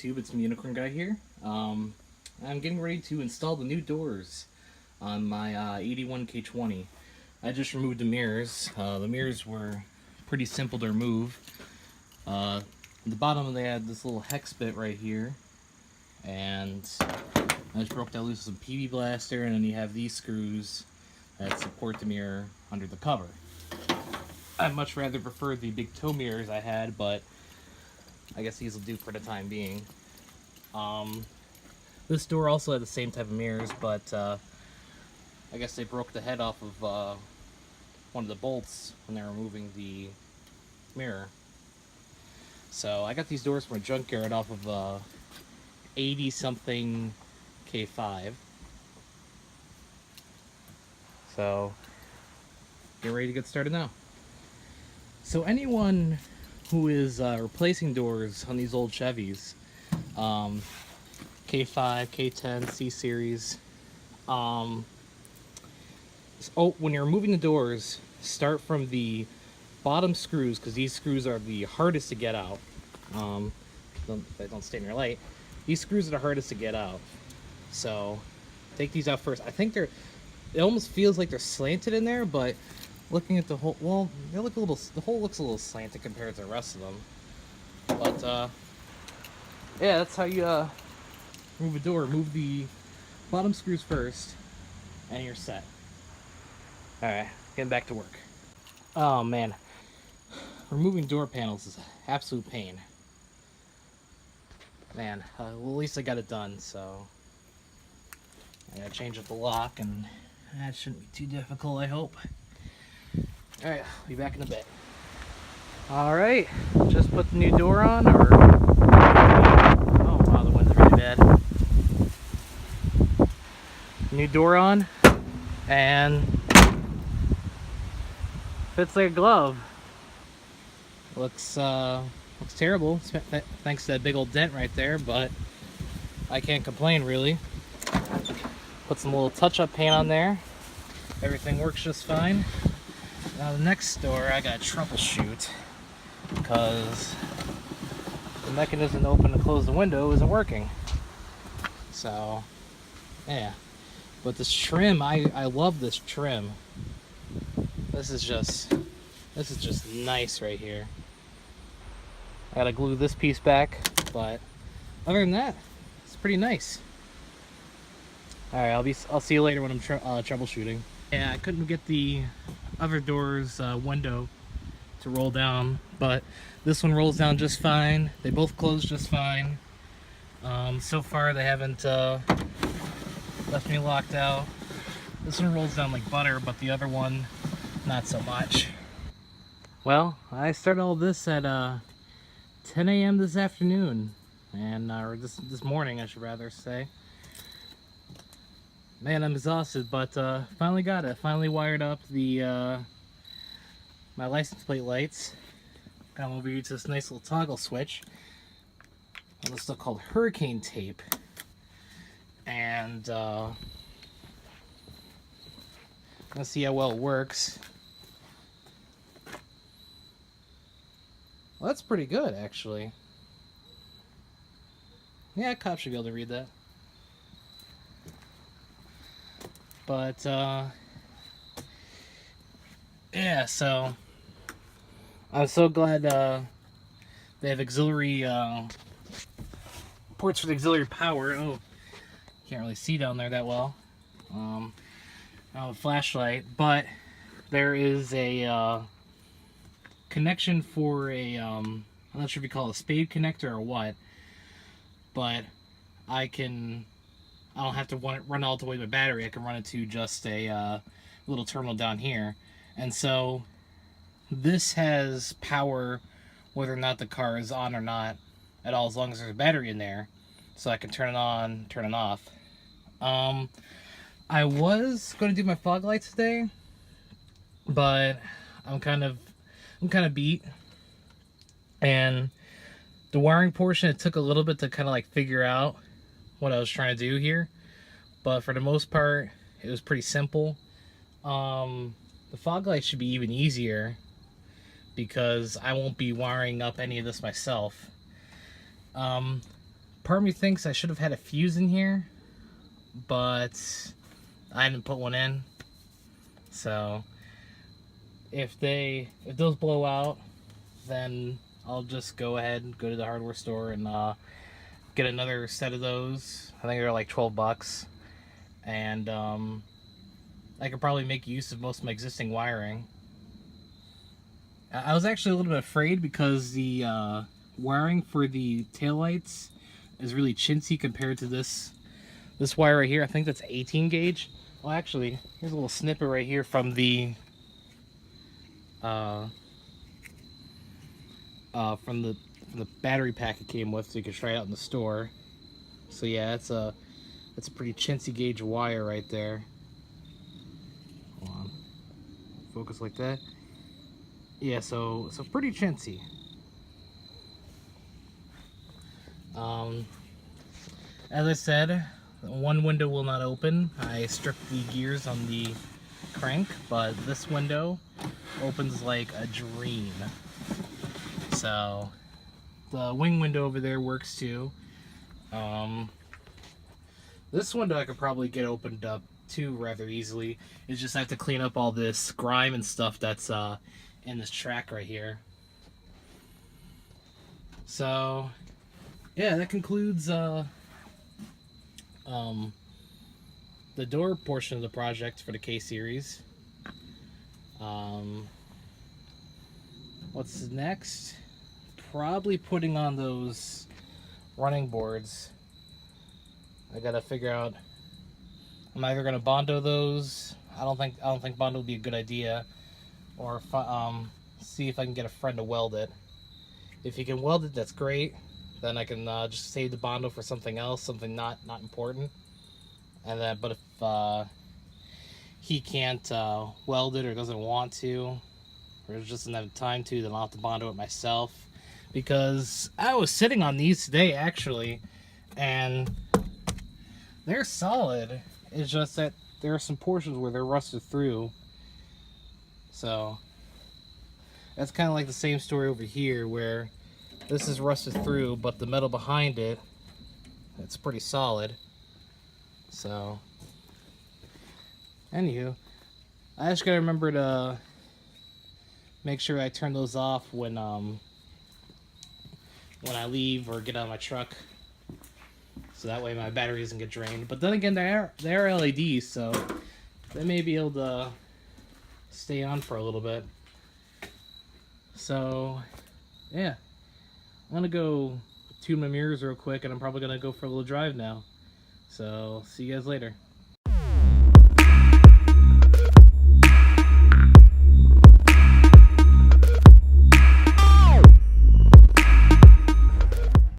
YouTube, it's me, Unicorn Guy here. I'm getting ready to install the new doors on my 81 K20. I just removed the mirrors. The mirrors were pretty simple to remove. At the bottom they had this little hex bit right here, and I just broke that loose with some PV blaster, and then you have these screws that support the mirror under the cover. I'd much rather prefer the big toe mirrors I had, but I guess these will do for the time being. This door also had the same type of mirrors, but I guess they broke the head off of one of the bolts when they were removing the mirror. So I got these doors from a junkyard off of 80 something K5. So get ready to get started now. So anyone who is replacing doors on these old Chevys, K5, K10, C series, when you're removing the doors, start from the bottom screws, because these screws are the hardest to get out. They don't stay in your light. These screws are the hardest to get out. So take these out first. I think it almost feels like they're slanted in there, but looking at the hole, well, they look a little, the hole looks a little slanted compared to the rest of them. But yeah, that's how you remove a door. Remove the bottom screws first, and you're set. All right, getting back to work. Oh man, removing door panels is an absolute pain. Man, well, at least I got it done. So I gotta change up the lock, and that shouldn't be too difficult, I hope. Alright, I'll be back in a bit. Alright, just put the new door on, or... Oh wow, the wind's really bad. New door on, and... fits like a glove. Looks terrible, thanks to that big old dent right there, but I can't complain, really. Put some little touch-up paint on there. Everything works just fine. Now the next door I gotta troubleshoot because the mechanism to open and close the window isn't working. So yeah, but this trim, I love this trim. This is just nice right here. I gotta glue this piece back, but other than that, it's pretty nice. All right, I'll see you later when I'm troubleshooting. Yeah, I couldn't get the other door's window to roll down, but this one rolls down just fine. They both close just fine. So far they haven't left me locked out. This one rolls down like butter, but the other one not so much. Well, I started all this at 10 a.m. this afternoon, and or this morning I should rather say. Man, I'm exhausted, but finally got it. Finally wired up the my license plate lights. Got them over here to this nice little toggle switch. And this stuff called hurricane tape. And let's see how well it works. Well, that's pretty good, actually. Yeah, a cop should be able to read that. But yeah, so I'm so glad they have auxiliary ports for the auxiliary power. Oh, can't really see down there that well. I have a flashlight, but there is a connection for a I'm not sure if you call it a spade connector or what, but I don't have to run all the way to my battery. I can run it to just a little terminal down here. And so this has power whether or not the car is on or not at all, as long as there's a battery in there. So I can turn it on, turn it off. I was going to do my fog lights today, but I'm kind of beat. And the wiring portion, it took a little bit to kind of like figure out what I was trying to do here, but for the most part it was pretty simple. The fog light should be even easier because I won't be wiring up any of this myself. Part of me thinks I should have had a fuse in here, but I didn't put one in. So if those blow out, then I'll just go ahead and go to the hardware store and get another set of those. I think they're like 12 bucks. And I could probably make use of most of my existing wiring. I was actually a little bit afraid because the wiring for the taillights is really chintzy compared to this wire right here. I think that's 18 gauge. Well, actually, here's a little snippet right here from the from the battery pack it came with, so you can try it out in the store. So yeah, it's a pretty chintzy gauge wire right there. Hold on, focus like that. Yeah, so pretty chintzy. As I said, one window will not open. I stripped the gears on the crank, but this window opens like a dream. So the wing window over there works too. This window I could probably get opened up too rather easily. It's just I have to clean up all this grime and stuff that's in this track right here. So yeah, that concludes the door portion of the project for the K series. What's next? Probably putting on those running boards. I gotta figure out. I'm either gonna Bondo those. I don't think Bondo would be a good idea, or see if I can get a friend to weld it. If you can weld it, that's great. Then I can just save the Bondo for something else, something not important. And then, but if he can't weld it or doesn't want to, or just doesn't have time to, then I'll have to Bondo it myself. Because I was sitting on these today actually, and they're solid. It's just that there are some portions where they're rusted through. So that's kind of like the same story over here, where this is rusted through, but the metal behind it, it's pretty solid. So anywho, I just gotta remember to make sure I turn those off when I leave or get out of my truck, so that way my battery doesn't get drained. But then again, they're LEDs, so they may be able to stay on for a little bit. So yeah, I'm gonna go tune my mirrors real quick, and I'm probably gonna go for a little drive now. So see you guys later.